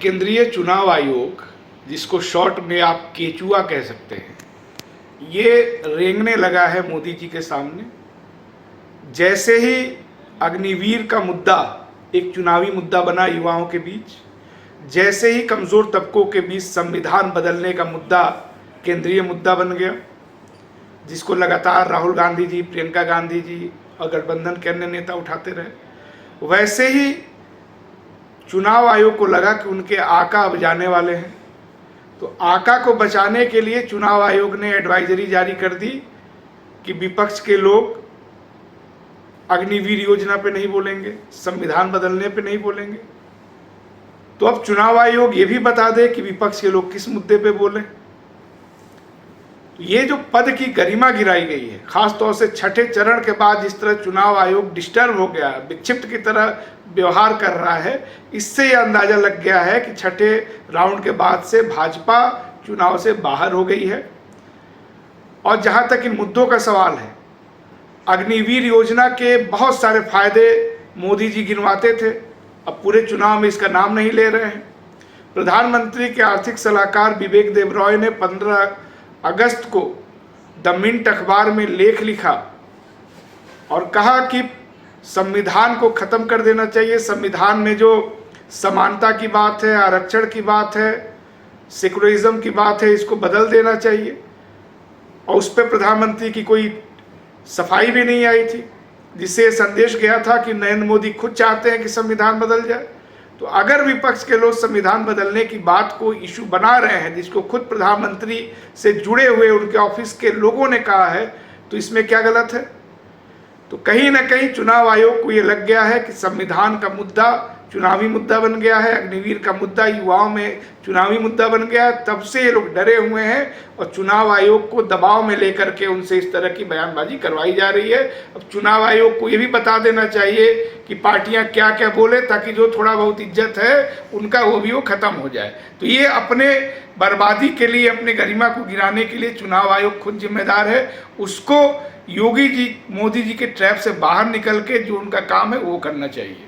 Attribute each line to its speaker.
Speaker 1: केंद्रीय चुनाव आयोग, जिसको शॉर्ट में आप केचुआ कह सकते हैं, ये रेंगने लगा है मोदी जी के सामने। जैसे ही अग्निवीर का मुद्दा एक चुनावी मुद्दा बना युवाओं के बीच, जैसे ही कमज़ोर तबकों के बीच संविधान बदलने का मुद्दा केंद्रीय मुद्दा बन गया, जिसको लगातार राहुल गांधी जी, प्रियंका गांधी जी और गठबंधन के अन्य नेता उठाते रहे, वैसे ही चुनाव आयोग को लगा कि उनके आका अब जाने वाले हैं। तो आका को बचाने के लिए चुनाव आयोग ने एडवाइजरी जारी कर दी कि विपक्ष के लोग अग्निवीर योजना पे नहीं बोलेंगे, संविधान बदलने पे नहीं बोलेंगे। तो अब चुनाव आयोग ये भी बता दे कि विपक्ष के लोग किस मुद्दे पे बोले। ये जो पद की गरिमा गिराई गई है, खासतौर से छठे चरण के बाद जिस तरह चुनाव आयोग डिस्टर्ब हो गया, विक्षिप्त की तरह व्यवहार कर रहा है, इससे यह अंदाजा लग गया है कि छठे राउंड के बाद से भाजपा चुनाव से बाहर हो गई है। और जहां तक इन मुद्दों का सवाल है, अग्निवीर योजना के बहुत सारे फायदे मोदी जी गिनवाते थे, अब पूरे चुनाव में इसका नाम नहीं ले रहे हैं। प्रधानमंत्री के आर्थिक सलाहकार विवेक देबरॉय ने 15 अगस्त को द मिंट अखबार में लेख लिखा और कहा कि संविधान को ख़त्म कर देना चाहिए। संविधान में जो समानता की बात है, आरक्षण की बात है, सेकुलरिज्म की बात है, इसको बदल देना चाहिए। और उस पर प्रधानमंत्री की कोई सफाई भी नहीं आई थी, जिससे संदेश गया था कि नरेंद्र मोदी खुद चाहते हैं कि संविधान बदल जाए। तो अगर विपक्ष के लोग संविधान बदलने की बात को इशू बना रहे हैं, जिसको खुद प्रधानमंत्री से जुड़े हुए उनके ऑफिस के लोगों ने कहा है, तो इसमें क्या गलत है? तो कहीं ना कहीं चुनाव आयोग को ये लग गया है कि संविधान का मुद्दा चुनावी मुद्दा बन गया है, अग्निवीर का मुद्दा युवाओं में चुनावी मुद्दा बन गया है। तब से ये लोग डरे हुए हैं और चुनाव आयोग को दबाव में लेकर के उनसे इस तरह की बयानबाजी करवाई जा रही है। अब चुनाव आयोग को ये भी बता देना चाहिए कि पार्टियां क्या क्या बोले, ताकि जो थोड़ा बहुत इज्जत है उनका वो खत्म हो जाए। तो ये अपने बर्बादी के लिए, अपने गरिमा को गिराने के लिए चुनाव आयोग खुद जिम्मेदार है। उसको योगी जी, मोदी जी के ट्रैप से बाहर निकल के जो उनका काम है वो करना चाहिए।